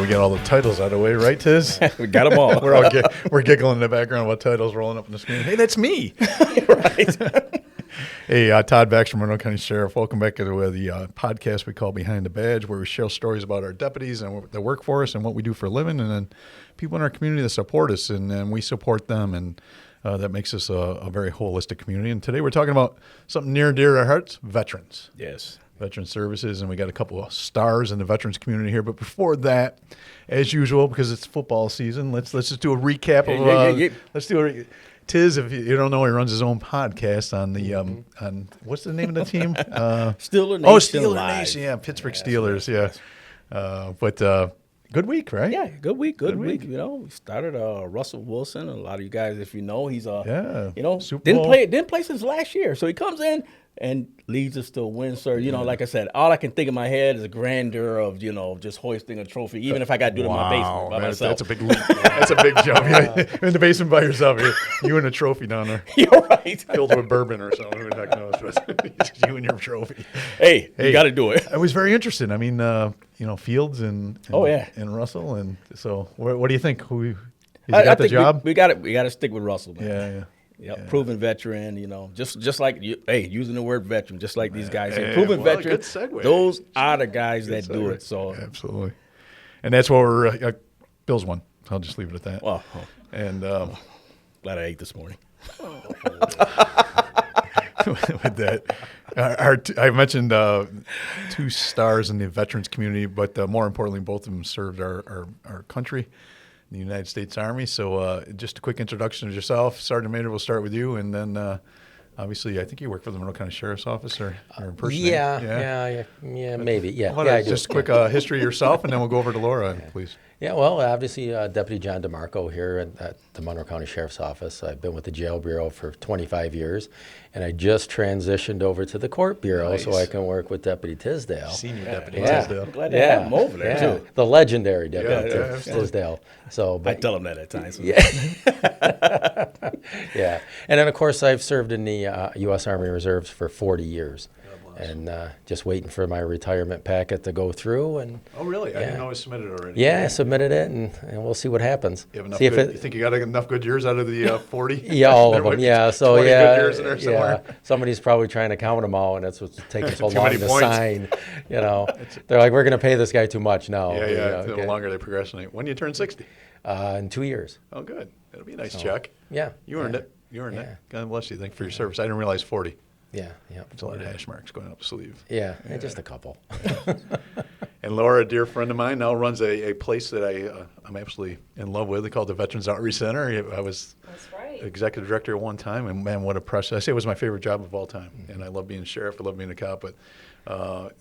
we get all the titles out of the way, right, Tiz? We got them all. We're giggling in the background about titles rolling up on the screen. Hey, that's me. Right. Hey, Todd, Baxter, Monroe County Sheriff. Welcome back to the podcast we call Behind the Badge, where we share stories about our deputies and the workforce and what we do for a living, and then people in our community that support us, and we support them, and that makes us a very holistic community. And today we're talking about something near and dear to our hearts, veterans. Yes. Veteran services, and we got a couple of stars in the veterans community here. But before that, as usual, because it's football season, let's just do a recap of. Let's do a. Tiz, if you don't know, he runs his own podcast on the on what's the name of the team? Steeler Nation. Oh, Steeler Live. Nation, yeah, Pittsburgh Steelers, yeah. But good week, right? Yeah, good week. We started Russell Wilson. A lot of you guys, if you know, he's Super didn't Bowl. play since last year. So he comes in and leads us to a win. So like I said, all I can think in my head is a grandeur of just hoisting a trophy, even if I got to do it in my basement by myself. That's a big leap. That's a big jump. Yeah. In the basement by yourself, you and a trophy down there. You're right. Filled with bourbon or something. Who the heck knows? But you and your trophy. Hey, you got to do it. I was very interested. I mean, Fields and Russell, and so what do you think? Who got the job? We got to stick with Russell, man. Yeah. Yep, proven veteran, just like you, using the word veteran, just like these guys here. Proven veteran. Good segue. Those are the guys that do it. So absolutely, and that's what we're. Bills won. I'll just leave it at that. Well, and glad I ate this morning. With that, I mentioned two stars in the veterans community, but more importantly, both of them served our country, the United States Army. So just a quick introduction of yourself. Sergeant Major, we'll start with you, and then obviously I think you work for the Monroe County Sheriff's Office or in person. Yeah, maybe. Yeah, I do. Just a quick history of yourself, and then we'll go over to Laura, please. Yeah, well, obviously Deputy John DeMarco here at the Monroe County Sheriff's Office. I've been with the Jail Bureau for 25 years, and I just transitioned over to the Court Bureau so I can work with Deputy Tisdale. Senior Deputy Tisdale. I'm glad to have him over there, too. The legendary Deputy Tisdale. So, I tell him that at times. Yeah. Yeah. And then, of course, I've served in the U.S. Army Reserves for 40 years. And just waiting for my retirement packet to go through. And oh, really? I didn't know it was submitted already. Yeah, I submitted it, and we'll see what happens. You have enough you think you got enough good years out of the 40? Yeah, all of them. Yeah, so good years in there somewhere. Somebody's probably trying to count them all, and that's what's taking so long to sign. They're like, we're going to pay this guy too much now. Yeah. The longer they procrastinate. When do you turn 60? In 2 years. Oh, good. That'll be a nice check. Yeah. You earned it. God bless you. Thank you for your service. I didn't realize 40. Yeah. It's a lot of hash marks going up the sleeve. Yeah, just a couple. And Laura, a dear friend of mine, now runs a place that I'm absolutely in love with. They call it the Veterans Outreach Center. I was executive director at one time, and man, what a pressure. I say it was my favorite job of all time. And I love being a sheriff. I love being a cop, but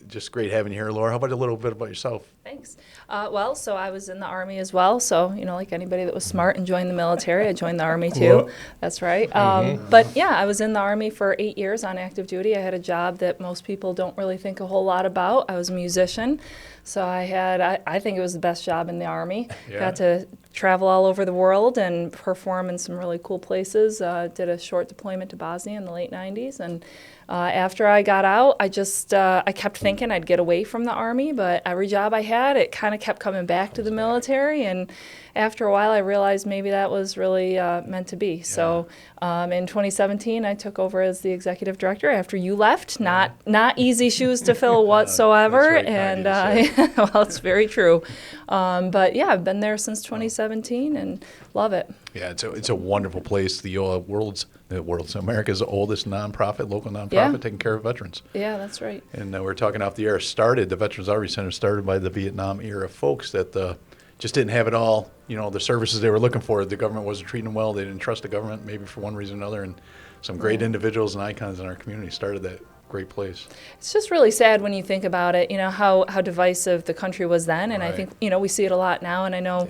just great having you here. Laura, how about a little bit about yourself? Thanks. So I was in the Army as well. So, like anybody that was smart and joined the military, I joined the Army too. That's right. But yeah, I was in the Army for 8 years on active duty. I had a job that most people don't really think a whole lot about. I was a musician. So I think it was the best job in the Army. Yeah. Got to travel all over the world and perform in some really cool places. Did a short deployment to Bosnia in the late 90s. And after I got out, I kept thinking I'd get away from the Army, but every job I had, it kind of kept coming back to the military. And after a while, I realized maybe that was really meant to be. Yeah. So in 2017, I took over as the executive director after you left. Not easy shoes to fill whatsoever. And well, it's very true. But yeah, I've been there since 2017 and love it. Yeah, it's a wonderful place. The world's America's oldest local nonprofit, taking care of veterans. Yeah, that's right. And we're talking off the air. The Veterans Outreach Center started by the Vietnam era folks that just didn't have it all. The services they were looking for. The government wasn't treating them well. They didn't trust the government, maybe for one reason or another. And some great individuals and icons in our community started that great place. It's just really sad when you think about it, how divisive the country was then. And I think, we see it a lot now. And I know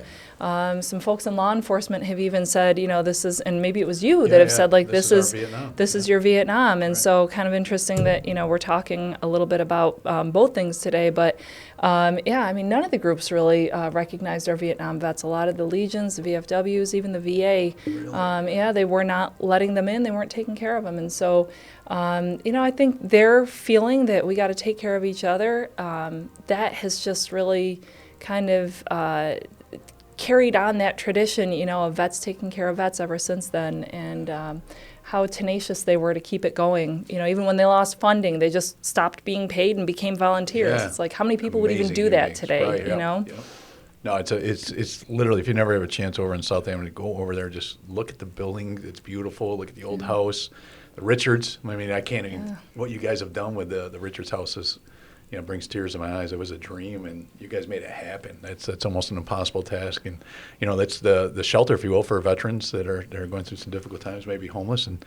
some folks in law enforcement have even said, this is, and maybe it was you that have said, like, this is your Vietnam. And so kind of interesting that, we're talking a little bit about both things today. But none of the groups really recognized our Vietnam vets. A lot of the Legions, the VFWs, even the VA, really? They were not letting them in. They weren't taking care of them. And so, I think their feeling that we got to take care of each other, that has just really kind of carried on that tradition, of vets taking care of vets ever since then, and how tenacious they were to keep it going. Even when they lost funding, they just stopped being paid and became volunteers. Yeah. It's like, how many people would even Amazing do that human beings. today, Right, you know? Yep. No, it's literally, if you never have a chance over in Southampton to go over there, just look at the building. It's beautiful. Look at the old house, the Richards. I mean, I can't even, what you guys have done with the Richards house is, brings tears to my eyes. It was a dream, and you guys made it happen. That's almost an impossible task, and that's the shelter, if you will, for veterans that are going through some difficult times, maybe homeless, and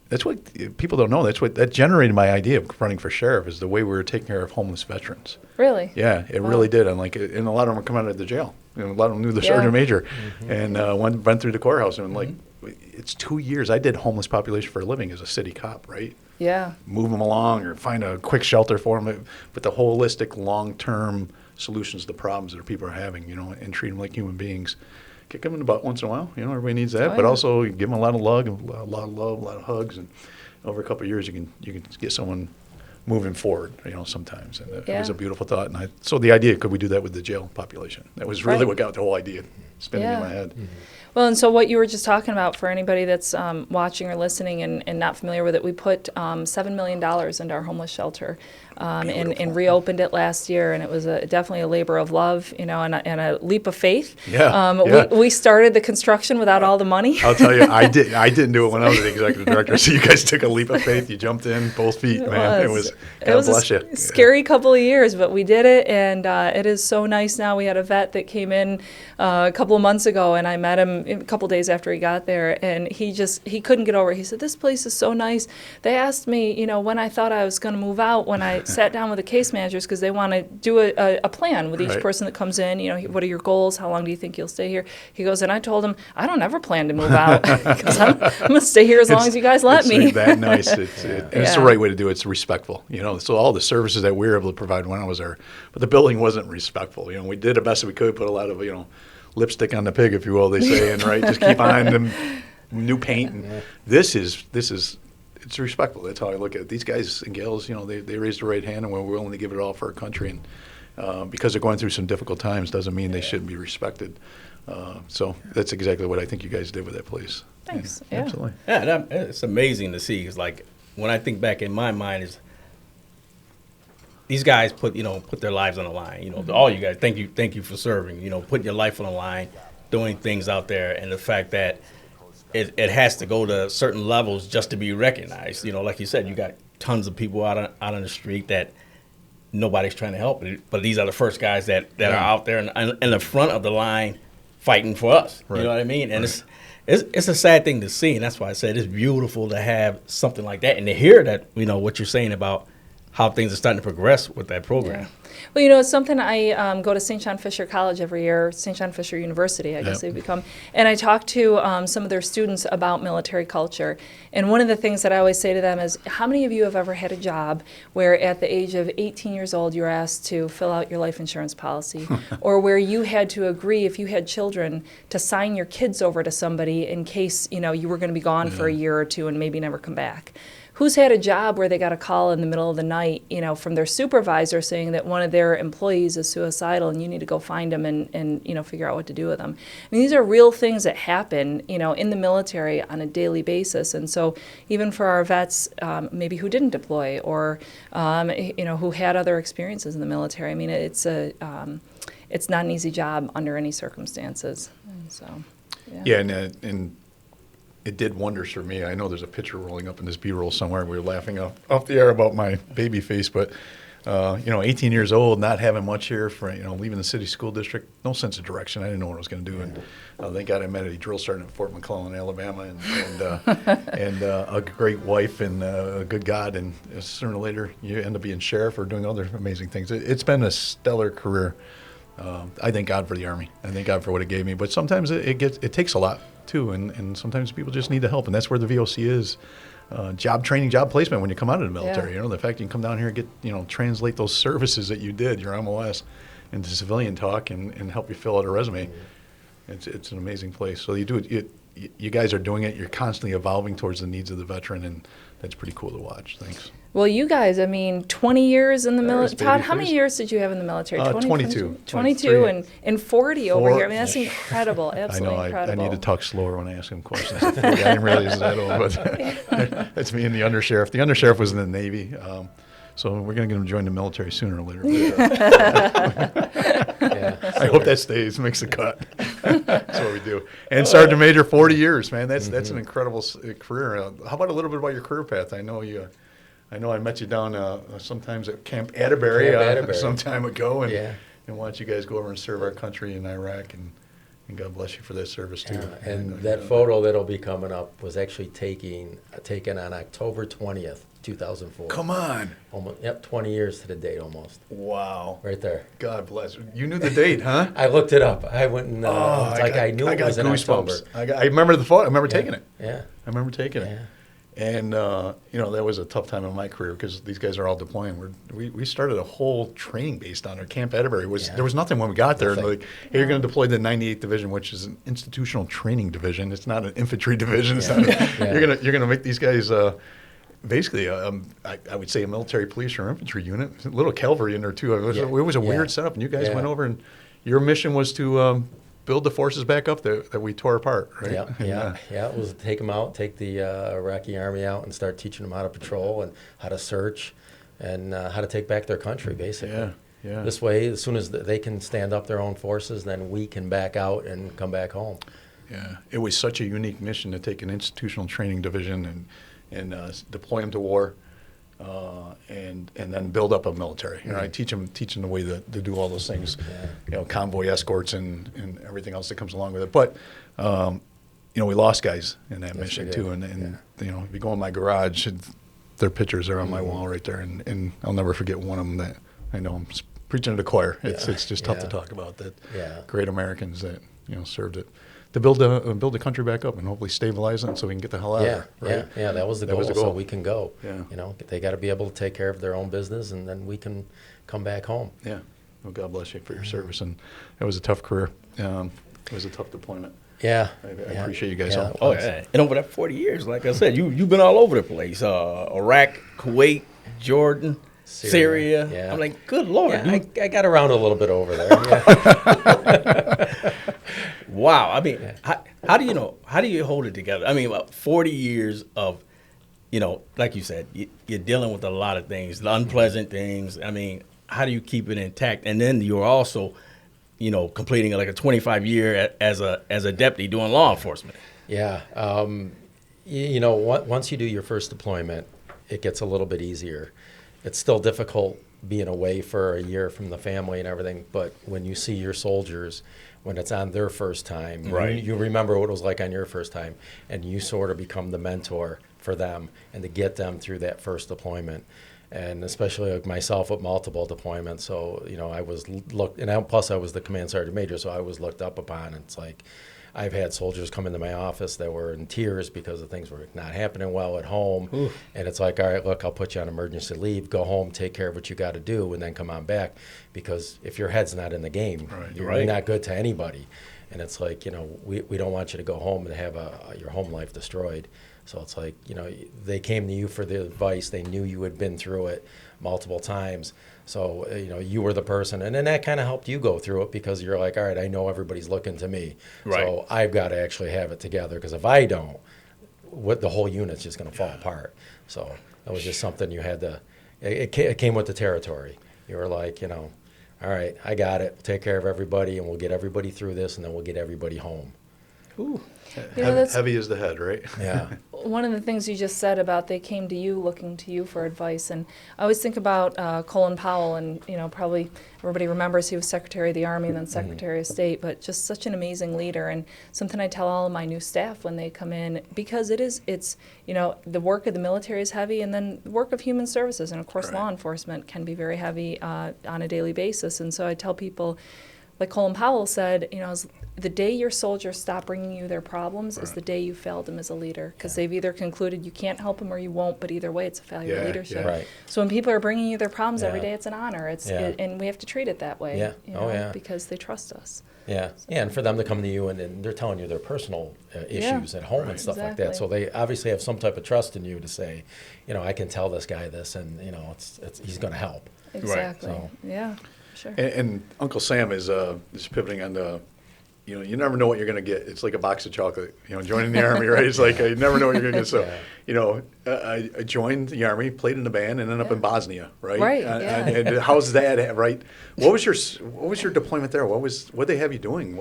that's what people don't know. That generated my idea of running for sheriff, is the way we were taking care of homeless veterans. Really? Yeah, it really did. And and a lot of them were coming out of the jail. A lot of them knew the sergeant major, and went through the courthouse, and it's 2 years. I did homeless population for a living as a city cop, right? Yeah. Move them along or find a quick shelter for them, but the holistic, long-term solutions to the problems that people are having, and treat them like human beings. Kick them in the butt once in a while, everybody needs that, but also give them a lot of love, a lot of love, a lot of hugs, and over a couple of years, you can get someone moving forward, sometimes, and it was a beautiful thought. And so the idea, could we do that with the jail population? That was really what got the whole idea spinning in my head. Well, and so what you were just talking about, for anybody that's watching or listening and not familiar with it, we put $7 million into our homeless shelter and reopened it last year, and it was definitely a labor of love, and a leap of faith. We started the construction without all the money. I'll tell you, I didn't do it when I was the executive director, so you guys took a leap of faith. You jumped in, both feet, man. It was bless you. A scary couple of years, but we did it, and it is so nice now. We had a vet that came in a couple of months ago, and I met him a couple days after he got there, and he couldn't get over it. He said, "This place is so nice." They asked me, when I thought I was going to move out, when I sat down with the case managers, because they want to do a plan with each person that comes in. What are your goals? How long do you think you'll stay here? He goes, and I told him, I don't ever plan to move out, because I'm going to stay here as long as you guys let me. It's that nice. It's the right way to do it. It's respectful. So all the services that we were able to provide when I was there, but the building wasn't respectful. We did the best that we could, put a lot of, lipstick on the pig, if you will, they say, and just keep on them, new paint. And this is it's respectful. That's how I look at it. These guys and gals, they raised the right hand, and we're willing to give it all for our country. And because they're going through some difficult times doesn't mean they shouldn't be respected. So that's exactly what I think you guys did with that place. Thanks. Yeah. Absolutely. Yeah, it's amazing to see. It's like, when I think back in my mind, is these guys put their lives on the line. All you guys, thank you for serving. Putting your life on the line, doing things out there, and the fact that it has to go to certain levels just to be recognized. Like you said, you got tons of people out on the street that nobody's trying to help, but these are the first guys that are out there in the front of the line fighting for us. Right. You know what I mean? And it's a sad thing to see, and that's why I said it's beautiful to have something like that and to hear that, what you're saying about how things are starting to progress with that program. Yeah. Well, it's something I go to St. John Fisher College every year, St. John Fisher University, I guess they've become, and I talk to some of their students about military culture. And one of the things that I always say to them is, how many of you have ever had a job where at the age of 18 years old you were asked to fill out your life insurance policy, or where you had to agree, if you had children, to sign your kids over to somebody in case you were going to be gone for a year or two and maybe never come back? Who's had a job where they got a call in the middle of the night, from their supervisor saying that one of their employees is suicidal and you need to go find them and figure out what to do with them? I mean, these are real things that happen, in the military on a daily basis. And so even for our vets, maybe who didn't deploy or, who had other experiences in the military, I mean, it's not an easy job under any circumstances. And so, yeah, and it did wonders for me. I know there's a picture rolling up in this B-roll somewhere. We were laughing off the air about my baby face, but 18 years old, not having much here for leaving the city school district, no sense of direction. I didn't know what I was going to do, and thank God I met a drill sergeant at Fort McClellan, Alabama, and a great wife and a good God, and sooner or later you end up being sheriff or doing other amazing things. It's been a stellar career. I thank God for the Army. I thank God for what it gave me, but sometimes it takes a lot too, and sometimes people just need the help, and that's where the VOC is. Job training, job placement when you come out of the military. The fact you can come down here and get translate those services that you did, your MOS, into civilian talk and help you fill out a resume. It's an amazing place. So you do it. You guys are doing it. You're constantly evolving towards the needs of the veteran, and that's pretty cool to watch. Thanks. Well, you guys, I mean, 20 years in the There's military. Todd, baby how many face. years did you have in the military? 22. 22 and 40 over Four. here. I mean, that's incredible. I Absolutely know. incredible. I need to talk slower when I ask him questions. I didn't realize he was that old, but that's me and the undersheriff. The undersheriff was in the Navy, so we're going to get him to join the military sooner or later. But, I hope that stays, makes the cut. That's what we do. And Sergeant Major, 40 years, man. That's an incredible career. How about a little bit about your career path? I know I met you down sometimes at Camp Atterbury, some time ago, and watched you guys go over and serve our country in Iraq, and God bless you for that service too. Yeah, and that photo that'll be coming up was actually taken on October 20th, 2004. Come on. Almost, 20 years to the date almost. Wow. Right there. God bless. You knew the date, huh? I looked it up. I went and I knew it was in October. I remember the photo. I remember taking it. Yeah. I remember taking it. And, that was a tough time in my career because these guys are all deploying. We started a whole training base down there. Camp Atterbury there was nothing when we got there. Nothing. Like, hey, you're going to deploy the 98th Division, which is an institutional training division. It's not an infantry division. It's not you're gonna make these guys basically, I would say a military police or infantry unit. A little cavalry in there too. It was a weird setup, and you guys went over, and your mission was to build the forces back up that we tore apart, right? It was to take them out, take the Iraqi army out, and start teaching them how to patrol and how to search and how to take back their country, basically. Yeah. This way, as soon as they can stand up their own forces, then we can back out and come back home. Yeah, it was such a unique mission to take an institutional training division and deploy them to war, and then build up a military. Right? Teach them the way to do all those things. Convoy escorts and everything else that comes along with it. But we lost guys in that mission too. And if you go in my garage, their pictures are on my wall right there, and I'll never forget one of them that I know I'm preaching to the choir. It's just tough to talk about that. Great Americans that served it. To build the country back up and hopefully stabilize it so we can get the hell out of there. Right? That was the goal. So we can go. Yeah. They got to be able to take care of their own business, and then we can come back home. Yeah. Well, God bless you for your service, and it was a tough career. It was a tough deployment. Yeah. I appreciate you guys all. Oh, yeah. And over that 40 years, like I said, you've been all over the place. Iraq, Kuwait, Jordan, Syria. Yeah. I'm like, good Lord. Yeah, I got around a little bit over there. Yeah. Wow. I mean, how do you hold it together? I mean, about 40 years of, like you said, you're dealing with a lot of things, the unpleasant things. I mean, how do you keep it intact? And then you're also, completing like a 25-year as a deputy doing law enforcement. Yeah. Once you do your first deployment, it gets a little bit easier. It's still difficult being away for a year from the family and everything, but when you see your soldiers, when it's on their first time, you remember what it was like on your first time, and you sort of become the mentor for them and to get them through that first deployment. And especially like myself with multiple deployments, so I was looked, and plus I was the command sergeant major, so I was looked up upon. It's like I've had soldiers come into my office that were in tears because the things were not happening well at home. Oof. And it's like, all right, look, I'll put you on emergency leave, go home, take care of what you got to do, and then come on back. Because if your head's not in the game, you're not good to anybody. And it's like, we don't want you to go home and have your home life destroyed. So it's like, they came to you for the advice. They knew you had been through it multiple times. So, you were the person. And then that kind of helped you go through it because you're like, all right, I know everybody's looking to me. Right. So I've got to actually have it together because if I don't, the whole unit's just going to fall apart. So that was just something you had to, it came with the territory. You were like, all right, I got it. We'll take care of everybody and we'll get everybody through this and then we'll get everybody home. Ooh. Heavy is the head, right? Yeah. One of the things you just said about they came to you looking to you for advice, and I always think about Colin Powell, and probably everybody remembers he was Secretary of the Army and then Secretary of State, but just such an amazing leader, and something I tell all of my new staff when they come in, because it's the work of the military is heavy, and then the work of human services, and of course law enforcement can be very heavy on a daily basis, and so I tell people, like Colin Powell said, the day your soldiers stop bringing you their problems is the day you failed them as a leader, because they've either concluded you can't help them or you won't, but either way it's a failure of leadership. Yeah. Right. So when people are bringing you their problems every day, it's an honor. And we have to treat it that way, Yeah. because they trust us. Yeah, and for them to come to you and they're telling you their personal issues at home and stuff like that. Exactly. So they obviously have some type of trust in you to say, I can tell this guy this, and it's he's going to help. Exactly. So- Yeah. Sure. And Uncle Sam is pivoting on the, you never know what you're going to get. It's like a box of chocolate, joining the Army, right? It's like, you never know what you're going to get. So, I joined the Army, played in the band, and ended up in Bosnia, right? Right, yeah. And how's that, right? What was your deployment there? What they have you doing?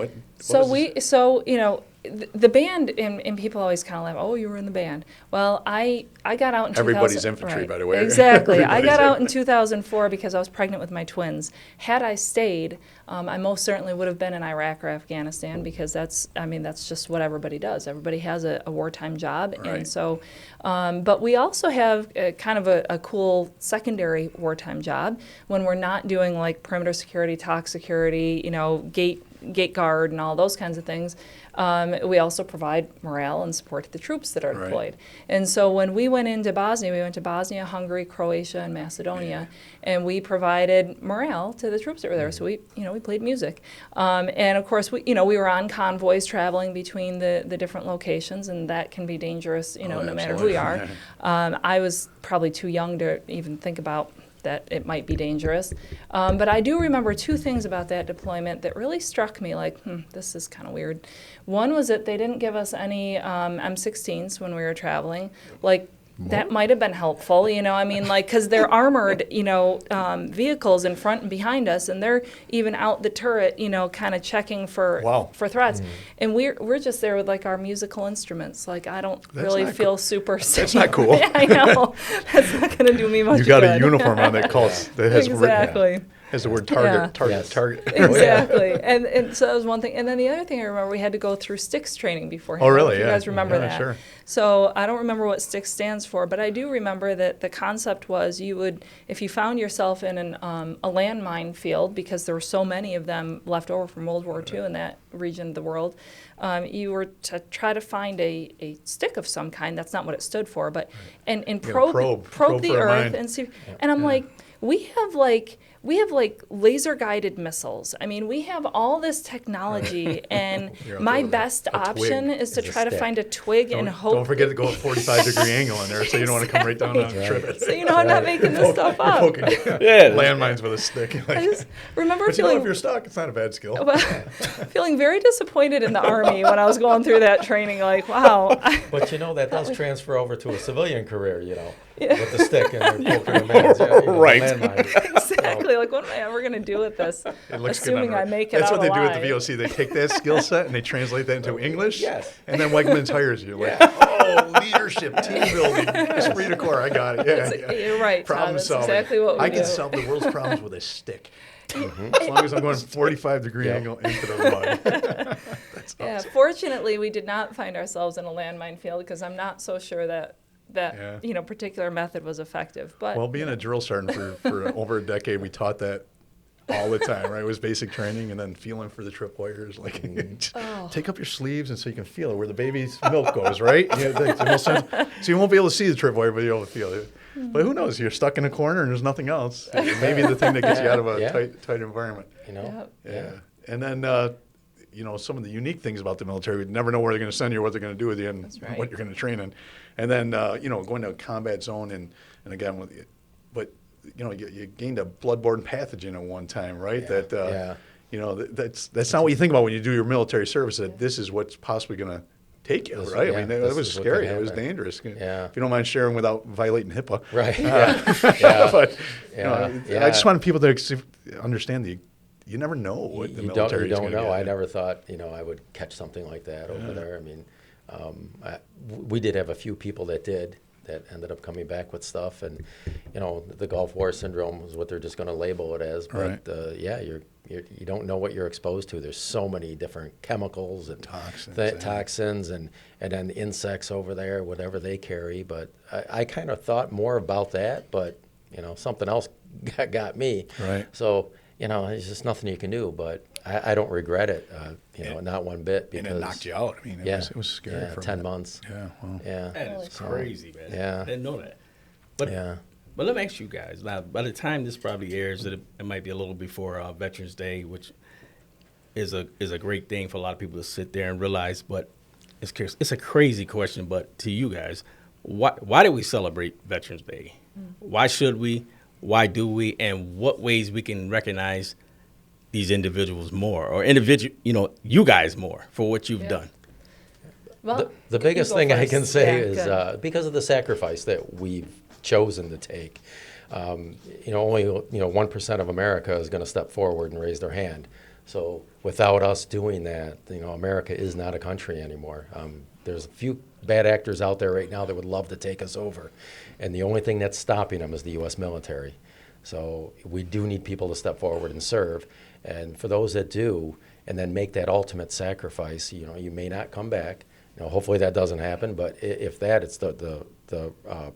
The band, and people always kind of laugh, oh, you were in the band. Well, I got out in 2000. Everybody's infantry, right, by the way. Exactly. I Everybody's got out in 2004 because I was pregnant with my twins. Had I stayed, I most certainly would have been in Iraq or Afghanistan because that's just what everybody does. Everybody has a wartime job. Right. And so, but we also have kind of a cool secondary wartime job when we're not doing like perimeter security, TOC security, gate guard and all those kinds of things. We also provide morale and support to the troops that are Right. deployed. And so when we went into Bosnia, we went to Bosnia, Hungary, Croatia, and Macedonia, and we provided morale to the troops that were there. So we played music. And of course, we were on convoys traveling between the different locations, and that can be dangerous, no matter who you are. I was probably too young to even think about that it might be dangerous. But I do remember two things about that deployment that really struck me like, this is kind of weird. One was that they didn't give us any M16s when we were traveling. Like, that might have been helpful, because they're armored, vehicles in front and behind us, and they're even out the turret, kind of checking for threats. And we're just there with like our musical instruments. Like, I don't really feel super safe. That's not cool. Yeah, I know. That's not going to do me much good. You got a uniform on that calls that has Exactly. has the word target, Yeah. target, Yes. target. Exactly. And so that was one thing. And then the other thing I remember, we had to go through STICS training beforehand. Oh, I don't know really? if you Yeah. guys remember Yeah, that. sure. So I don't remember what STICS stands for, but I do remember that the concept was you would, if you found yourself in a landmine field, because there were so many of them left over from World War II in that region of the world, you were to try to find a stick of some kind. That's not what it stood for, but and probe Probe the for a earth mine. and see. And I'm like, we have laser guided missiles. I mean, we have all this technology, and You're out my there with best a option twig is to is a try to stick. find a twig and hope. Don't forget to go a 45-degree angle in there, so you don't want to come right down and trip it. So I'm not making this stuff up. Poking landmines with a stick. I just remember But if feeling you're stuck, it's not a bad skill. feeling very disappointed in the Army when I was going through that training. Like, wow. But that does transfer over to a civilian career, with the stick and they're poking the man's, Right. landmine. Exactly. Like, what am I ever going to do with this? It looks Assuming good on I make it That's out what they do alive. at the VOC. They take that skill set and they translate that into English. Yes. And then Wegmans hires you. Like, leadership, team building, esprit de corps. I got it. Yeah. You're right, Todd. Problem That's solving. exactly what we I do. can solve the world's problems with a stick. As long as I'm going 45-degree angle into the mud. Yeah, fortunately, we did not find ourselves in a landmine field because I'm not so sure that particular method was effective. But Well, being a drill sergeant for over a decade, we taught that all the time, right? It was basic training, and then feeling for the tripwires. Like, take up your sleeves, and so you can feel it where the baby's milk goes, right? So you won't be able to see the tripwire, but you'll be able to feel it. But who knows? You're stuck in a corner, and there's nothing else. Maybe the thing that gets you out of a tight environment. Yeah. And then, some of the unique things about the military, we never know where they're going to send you, what they're going to do with you, and right. what you're going to train in. And then, going to a combat zone, and again, you gained a bloodborne pathogen at one time, right? That's not what you think about when you do your military service, that this is what's possibly going to take you, right? I mean, that was scary. It was dangerous. Yeah. If you don't mind sharing without violating HIPAA. Right. But, Yeah. I just want people to understand you never know what the military is going to know. get. I never thought, I would catch something like that over there. I mean, we did have a few people that ended up coming back with stuff, and the Gulf War syndrome is what they're just going to label it as. But Right. you don't know what you're exposed to. There's so many different chemicals and toxins and then insects over there, whatever they carry. But I kind of thought more about that, but something else got me. Right. So there's just nothing you can do. But I don't regret it. Not one bit. Because And it knocked you out. I mean, it was scary. Yeah, for 10 a minute. months. Yeah. Well. Yeah. That is crazy, man. Yeah. I didn't know that. But Yeah. But let me ask you guys. Now, by the time this probably airs, it might be a little before Veterans Day, which is a great thing for a lot of people to sit there and realize. But it's a crazy question. But to you guys, why do we celebrate Veterans Day? Why should we? Why do we? And what ways we can recognize these individuals more, or you guys more for what you've done? Well, The biggest you go thing I first. can say Yeah, is good. because of the sacrifice that we've chosen to take. Only 1% of America is going to step forward and raise their hand. So without us doing that, America is not a country anymore. There's a few bad actors out there right now that would love to take us over, and the only thing that's stopping them is the U.S. military. So we do need people to step forward and serve. And for those that do, and then make that ultimate sacrifice, you may not come back. Hopefully that doesn't happen. But if that, it's the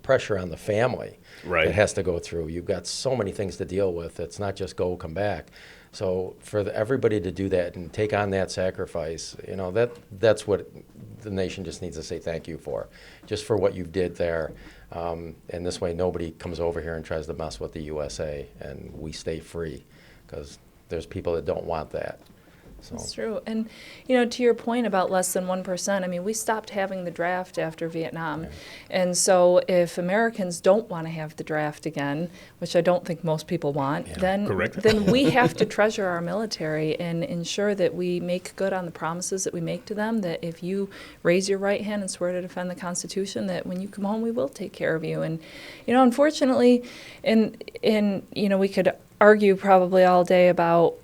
pressure on the family Right. that has to go through. You've got so many things to deal with. It's not just go, come back. So for everybody to do that and take on that sacrifice, that's what the nation just needs to say thank you for, just for what you did there. And this way nobody comes over here and tries to mess with the USA, and we stay free, because there's people that don't want that. So. That's true. And, to your point about less than 1%, I mean, we stopped having the draft after Vietnam. Yeah. And so if Americans don't want to have the draft again, which I don't think most people want, Correct. then we have to treasure our military and ensure that we make good on the promises that we make to them, that if you raise your right hand and swear to defend the Constitution, that when you come home, we will take care of you. And, unfortunately, we could argue probably all day about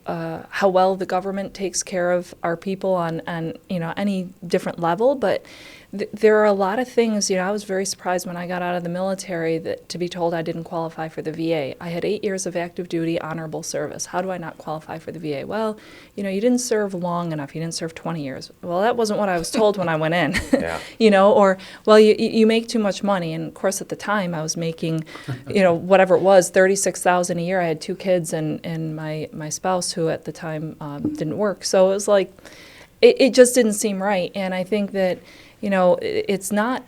how well the government takes care of our people on any different level, but there are a lot of things. I was very surprised when I got out of the military to be told I didn't qualify for the VA. I had 8 years of active duty honorable service. How do I not qualify for the VA? Well, you didn't serve long enough. You didn't serve 20 years. Well, that wasn't what I was told when I went in. Yeah. Or, well, you make too much money. And of course, at the time, I was making, whatever it was, $36,000 a year. I had 2 kids and my spouse, who at the time didn't work. So it was like, it just didn't seem right. And I think that, it's not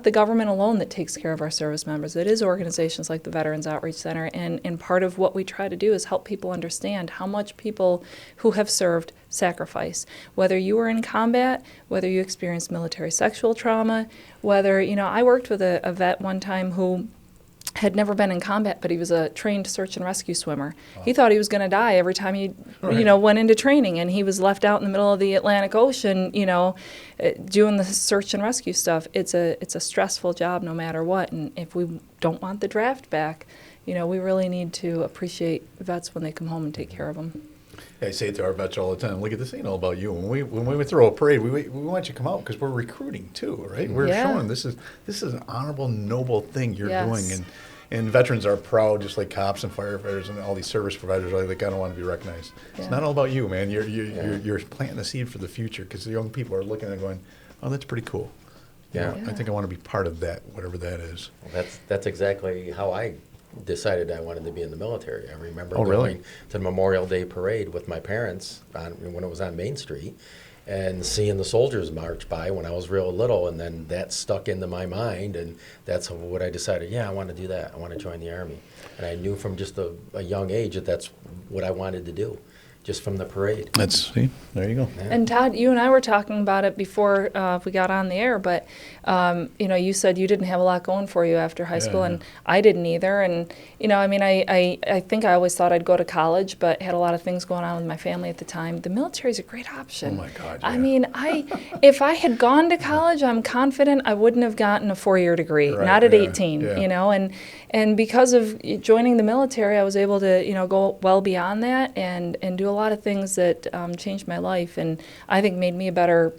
the government alone that takes care of our service members. It is organizations like the Veterans Outreach Center, and part of what we try to do is help people understand how much people who have served sacrifice. Whether you were in combat, whether you experienced military sexual trauma, whether, I worked with a vet one time who had never been in combat, but he was a trained search and rescue swimmer. He thought he was going to die every time he, went into training, and he was left out in the middle of the Atlantic Ocean, doing the search and rescue stuff. It's a stressful job no matter what, and if we don't want the draft back, we really need to appreciate vets when they come home and take care of them. I say it to our vets all the time. Look at this, ain't all about you. When we would throw a parade, we want you to come out because we're recruiting too, right? We're showing this is an honorable, noble thing you're doing, and veterans are proud, just like cops and firefighters and all these service providers are. They kind of want to be recognized. Yeah. It's not all about you, man. You're planting a seed for the future, because the young people are looking and going, "Oh, that's pretty cool." Yeah. I think I want to be part of that, whatever that is. Well, that's exactly how I decided I wanted to be in the military. I remember really? going to the Memorial Day parade with my parents when it was on Main Street, and seeing the soldiers march by when I was real little, and then that stuck into my mind, and that's what I decided, I want to do that. I want to join the Army. And I knew from just a young age that that's what I wanted to do, just from the parade. See, there you go. Yeah. And Todd, you and I were talking about it before we got on the air, but you said you didn't have a lot going for you after high school, and I didn't either. And I think I always thought I'd go to college, but had a lot of things going on with my family at the time. The military is a great option. Oh my God! I yeah. mean, if I had gone to college, I'm confident I wouldn't have gotten a 4-year degree, Right, not at yeah, 18. yeah. And because of joining the military, I was able to go well beyond that and do a lot of things that changed my life, and I think made me a better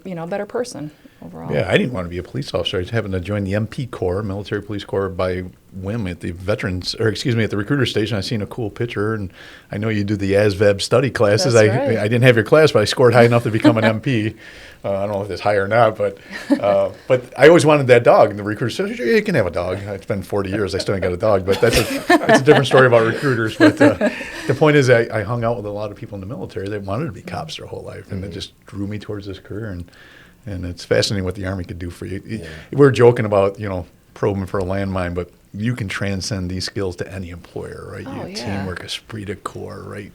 person overall. Yeah, I didn't want to be a police officer. I was having to join the MP Corps, Military Police Corps, by whim at the at the recruiter station. I seen a cool picture, and I know you do the ASVAB study classes. That's right. I didn't have your class, but I scored high enough to become an MP. I don't know if it's high or not, but I always wanted that dog. And the recruiter said, "Yeah, you can have a dog." It's been 40 years. I still ain't got a dog, but that's a different story about recruiters. But the point is, I hung out with a lot of people in the military that wanted to be cops their whole life, and it just drew me towards this career. And it's fascinating what the Army could do for you. Yeah. We're joking about, probing for a landmine, but you can transcend these skills to any employer, right? Oh, You- yeah. Teamwork, esprit de corps, right?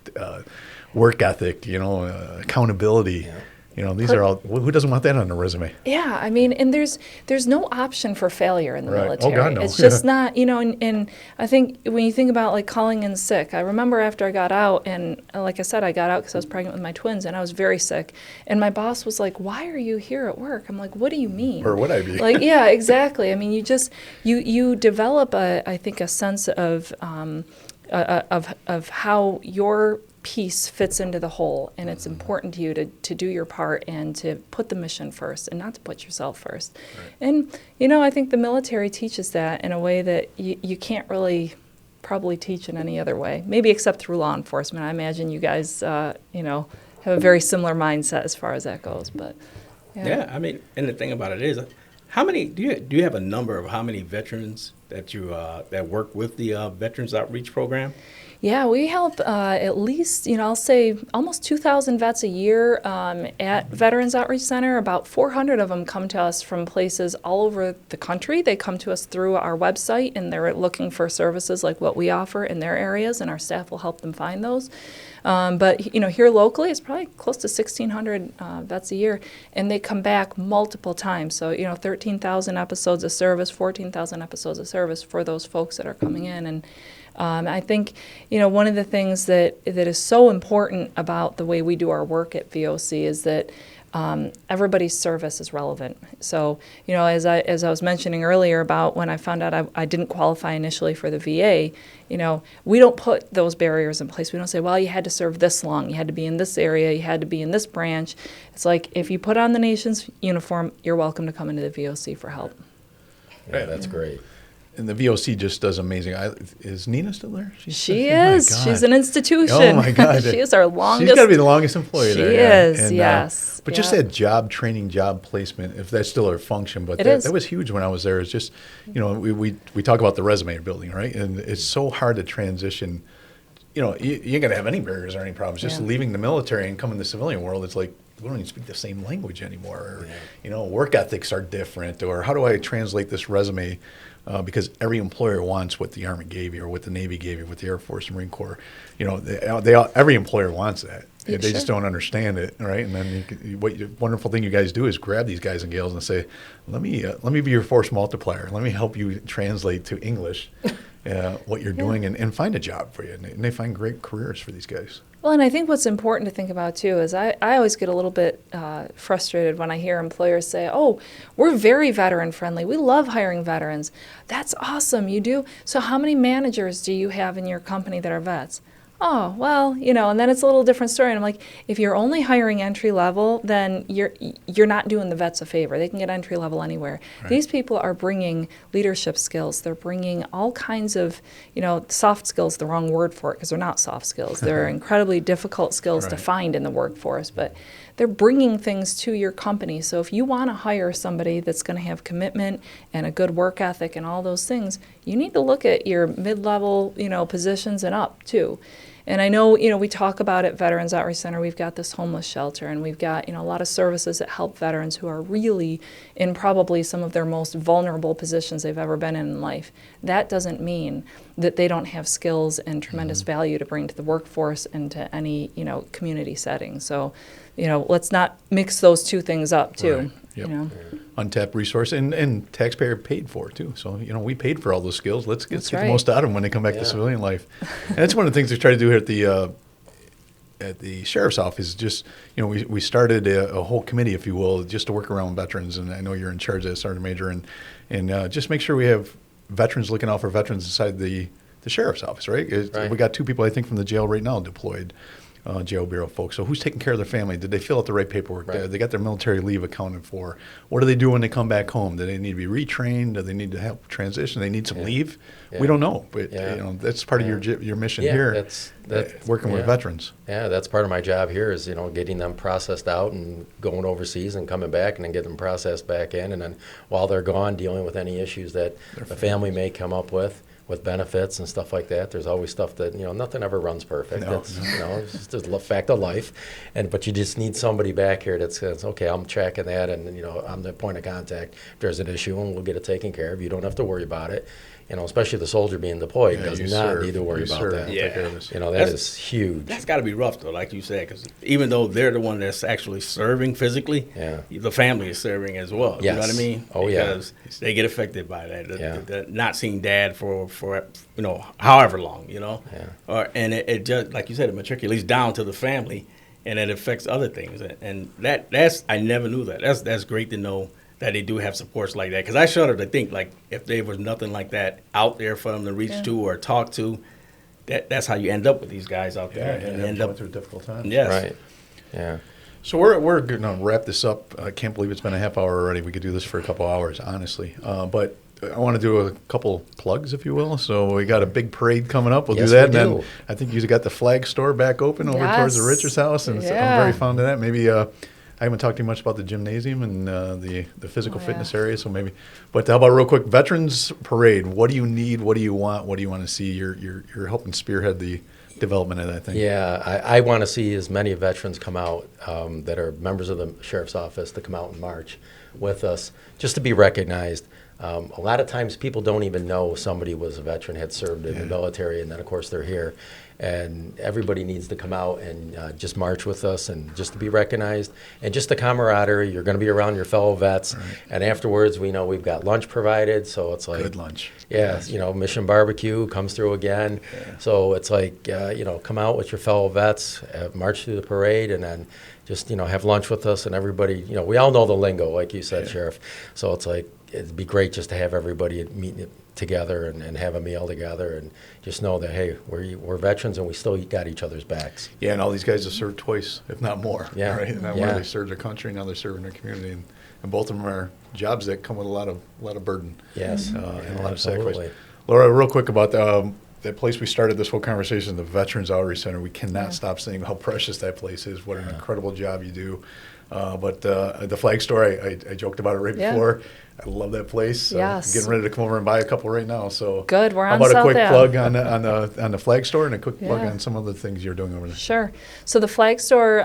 Work ethic, accountability. These are all. Who doesn't want that on a resume? Yeah, I mean, and there's no option for failure in the Right. Oh, military. God, no. It's just not, and I think when you think about like calling in sick, I remember after I got out, and like I said, I got out because I was pregnant with my twins, and I was very sick, and my boss was like, "Why are you here at work?" I'm like, "What do you mean?" Or would I be? Like, yeah, exactly. I mean, you develop I think a sense of how your piece fits into the whole, and it's important to you to do your part and to put the mission first and not to put yourself first. And I think the military teaches that in a way that you can't really probably teach in any other way, maybe except through law enforcement. I imagine you guys have a very similar mindset as far as that goes. But Yeah, I mean, and the thing about it is, how many do you have a number of how many veterans that you that work with the Veterans Outreach Program? Yeah, we help at least, I'll say almost 2,000 vets a year at Veterans Outreach Center. About 400 of them come to us from places all over the country. They come to us through our website, and they're looking for services like what we offer in their areas, and our staff will help them find those. But here locally, it's probably close to 1,600 vets a year, and they come back multiple times. So 13,000 episodes of service, 14,000 episodes of service for those folks that are coming in. And I think one of the things that is so important about the way we do our work at VOC is that everybody's service is relevant. So, as I was mentioning earlier about when I found out I didn't qualify initially for the VA, we don't put those barriers in place. We don't say, well, you had to serve this long, you had to be in this area, you had to be in this branch. It's like, if you put on the nation's uniform, you're welcome to come into the VOC for help. Yeah, that's great. And the VOC just does amazing. Is Nina still there? She oh my is. God. She's an institution. Oh my God. She is our longest. She's got to be the longest employee She there. Yeah. is, And, yes. But just Yeah. that job training, job placement, if that's still our function, but It is. that was huge when I was there. It's just, we talk about the resume building, right? And it's so hard to transition. You ain't going to have any barriers or any problems. Just Yeah. leaving the military and coming to the civilian world, it's like, we don't even speak the same language anymore. Or, work ethics are different. Or how do I translate this resume? Because every employer wants what the Army gave you, or what the Navy gave you, what the Air Force and Marine Corps. Every employer wants that. Yeah, They just sure. don't understand it, right? And then wonderful thing you guys do is grab these guys and gals and say, let me be your force multiplier. Let me help you translate to English what you're doing and find a job for you. And they find great careers for these guys. Well, and I think what's important to think about, too, is I always get a little bit frustrated when I hear employers say, oh, we're very veteran-friendly. We love hiring veterans. That's awesome. You do? So how many managers do you have in your company that are vets? Oh, well, and then it's a little different story. And I'm like, if you're only hiring entry level, then you're not doing the vets a favor. They can get entry level anywhere. Right. These people are bringing leadership skills. They're bringing all kinds of, soft skills, the wrong word for it because they're not soft skills. They're incredibly difficult skills to Right. find in the workforce, but they're bringing things to your company. So if you want to hire somebody that's going to have commitment and a good work ethic and all those things, you need to look at your mid-level, positions and up too. And I know, we talk about at Veterans Outreach Center, we've got this homeless shelter, and we've got, a lot of services that help veterans who are really in probably some of their most vulnerable positions they've ever been in life. That doesn't mean that they don't have skills and tremendous value to bring to the workforce and to any, community setting. So, let's not mix those two things up too. Right. Yep. Untapped resource and taxpayer paid for too. So we paid for all those skills. Let's get the right. most out of them when they come back to civilian life. And that's one of the things we try to do here at the sheriff's office. Just we started a whole committee, if you will, just to work around veterans. And I know you're in charge of that, Sergeant Major, and just make sure we have veterans looking out for veterans inside the sheriff's office. Right? Right. We got 2 people I think from the jail right now deployed. Jail bureau folks. So who's taking care of their family? Did they fill out the right paperwork? Right. They got their military leave accounted for? What do they do when they come back home? Do they need to be retrained? Do they need to help transition? Do they need some leave? Yeah. We don't know, but Yeah. That's part of your mission Yeah, here. that's working with yeah. veterans. Yeah, that's part of my job here is, getting them processed out and going overseas and coming back and then getting them processed back in. And then while they're gone, dealing with any issues that the family may come up with benefits and stuff like that. There's always stuff that, nothing ever runs perfect. No. It's just a fact of life. But you just need somebody back here that says, okay, I'm tracking that and, I'm the point of contact. If there's an issue and we'll get it taken care of. You don't have to worry about it. especially the soldier being deployed, Yeah, does you not serve. need to worry You about serve. that. Yeah. Take care of this. That That's- is huge. That's got to be rough, though, like you said, because even though they're the one that's actually serving physically, Yeah. the family is serving as well. You know what I Yes. mean? Oh, yeah. Because they get affected by that. Yeah. Not seeing dad for however long, Yeah. And it just, like you said, it matriculates down to the family, and it affects other things. And that's I never knew that. That's great to know that they do have supports like that. Because I shudder to think, like, if there was nothing like that out there for them to reach to or talk to, that's how you end up with these guys out there. Yeah, and and end going up, through difficult times. yes. Right. Yeah. So we're going to wrap this up. I can't believe it's been a half hour already. We could do this for a couple hours, honestly. But I want to do a couple plugs, if you will. So we got a big parade coming up. We'll Yes, do that. we And do. then I think you got the flag store back open over towards the Yes. Richards house. And so I'm Yeah. very fond of that. Maybe I haven't talked too much about the gymnasium and the physical Oh, fitness yeah. area. So maybe. But how about real quick, Veterans Parade? What do you need? What do you want? What do you want to see? You're helping spearhead the development of that thing. Yeah, I want to see as many veterans come out that are members of the sheriff's office to come out and march with us, just to be recognized. A lot of times people don't even know somebody was a veteran, had served in the military, and then of course they're here. And everybody needs to come out and just march with us and just to be recognized. And just the camaraderie, you're going to be around your fellow vets. Right. And afterwards, we know we've got lunch provided, so it's like, Good lunch. yeah, Mission Barbecue comes through again. So it's like, come out with your fellow vets, march through the parade, and then just, have lunch with us. And everybody, we all know the lingo, like you said, Sheriff. So it's like, it'd be great just to have everybody meet together and have a meal together and just know that, hey, we're veterans and we still got each other's backs. Yeah, and all these guys have served twice, if not more. Yeah. Right. And not Yeah. only they served their country, now they're serving their community, and both of them are jobs that come with a lot of burden. Yes. And a lot of sacrifice. Absolutely. Laura, real quick about that place we started this whole conversation, the Veterans Outreach Center. We cannot stop saying how precious that place is. What an incredible job you do. But the flag store, I joked about it right Yeah. before. I love that place. So Yes. I'm getting ready to come over and buy a couple right now. So Good, we're how on about a South quick Ave. plug on the flag store and a quick plug Yeah. on some of the things you're doing over there? Sure. So the flag store,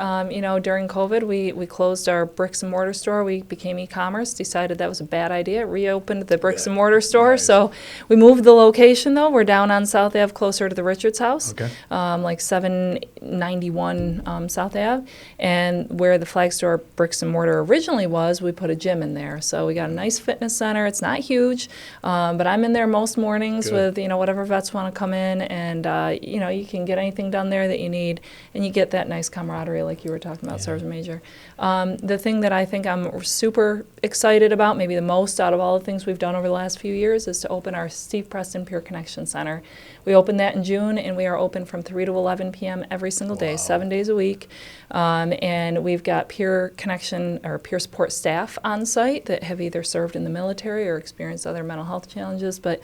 during COVID, we closed our bricks and mortar store. We became e-commerce, decided that was a bad idea, reopened the bricks and mortar store. Nice. So we moved the location, though. We're down on South Ave, closer to the Richards house, Okay. like 791 South Ave. And where the flag store bricks and mortar originally was, we put a gym in there. So we got a nice fitness center. It's not huge, but I'm in there most mornings Good. with, whatever vets want to come in, and, you can get anything done there that you need, and you get that nice camaraderie like you were talking about, Sergeant Major. The thing that I think I'm super excited about, maybe the most out of all the things we've done over the last few years, is to open our Steve Preston Peer Connection Center. We opened that in June, and we are open from 3 to 11 p.m. every single day, 7 days a week. And we've got peer connection or peer support staff on site that have either served in the military or experienced other mental health challenges. But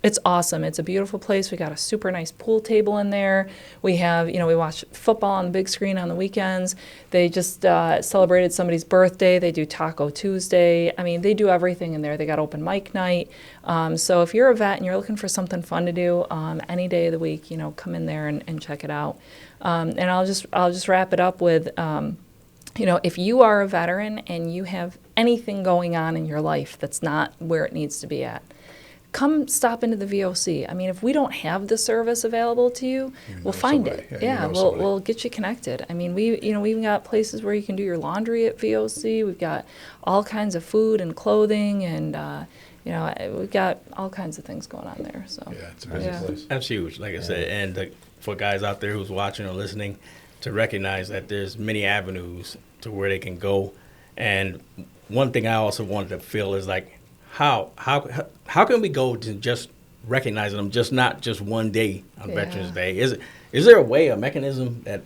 it's awesome. It's a beautiful place. We got a super nice pool table in there. We have, we watch football on the big screen on the weekends. They just celebrated somebody's birthday. They do Taco Tuesday. I mean, they do everything in there. They got open mic night. So if you're a vet and you're looking for something fun to do any day of the week, come in there and check it out. And I'll just wrap it up with, if you are a veteran and you have anything going on in your life that's not where it needs to be at, come stop into the VOC. I mean, if we don't have the service available to you, we'll find somebody. it. Yeah, you know we'll somebody. we'll get you connected. I mean, we've got places where you can do your laundry at VOC. We've got all kinds of food and clothing, and we've got all kinds of things going on there. So Yeah, it's a busy Yeah. place. That's huge, like I said. And for guys out there who's watching or listening, to recognize that there's many avenues to where they can go. And one thing I also wanted to feel is like, how can we go to just recognizing them, just not just one day on Yeah. Veterans Day? Is there a way, a mechanism that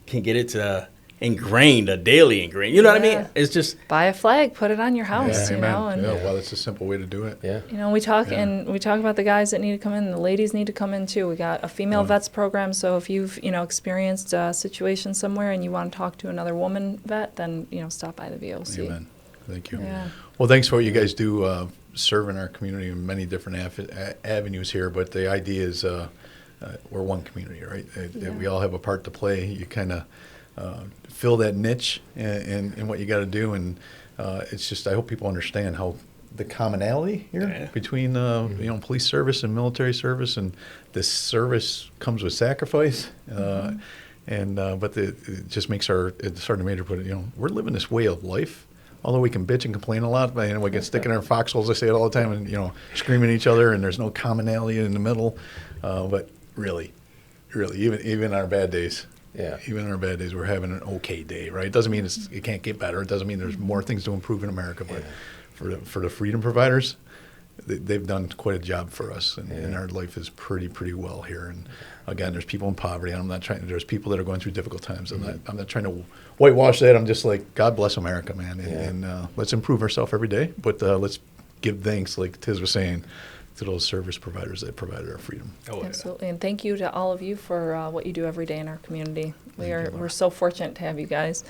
can get it to a daily ingrained? You know what I Yeah. mean? It's just buy a flag, put it on your house. Yeah, amen. And Yeah, well, it's a simple way to do it. Yeah. we talk about the guys that need to come in. The ladies need to come in too. We got a female vets program. So if you've experienced a situation somewhere and you want to talk to another woman vet, then stop by the VOC. Amen. Thank you. Yeah. Well, thanks for what you guys do, serving our community in many different avenues here. But the idea is we're one community, right? We all have a part to play. You kind of fill that niche in what you got to do, and it's just I hope people understand how the commonality here Yeah. between police service and military service, and this service comes with sacrifice. But it just makes Sergeant Major put it, we're living this way of life. Although we can bitch and complain a lot, but we can stick in our foxholes. I say it all the time, and scream at each other, and there's no commonality in the middle. But really, even our bad days, even our bad days, we're having an okay day, right? It doesn't mean it can't get better. It doesn't mean there's more things to improve in America. But for the freedom providers, they've done quite a job for us, and our life is pretty well here. And again, there's people in poverty. I'm not trying. There's people that are going through difficult times. I'm not trying to whitewash that. I'm just like, God bless America, man, and let's improve ourselves every day. But let's give thanks, like Tiz was saying, to those service providers that provided our freedom. Absolutely, and thank you to all of you for what you do every day in our community. We're so fortunate to have you guys.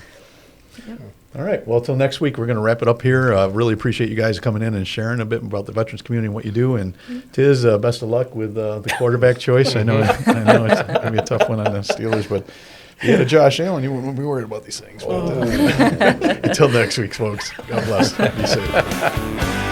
Yep. All right. Well, till next week, we're going to wrap it up here. Really appreciate you guys coming in and sharing a bit about the veterans community and what you do. And Tiz, best of luck with the quarterback choice. I know it's going to be a tough one on the Steelers, but if you had a Josh Allen, you wouldn't be worried about these things. But, until next week, folks. God bless. Be safe.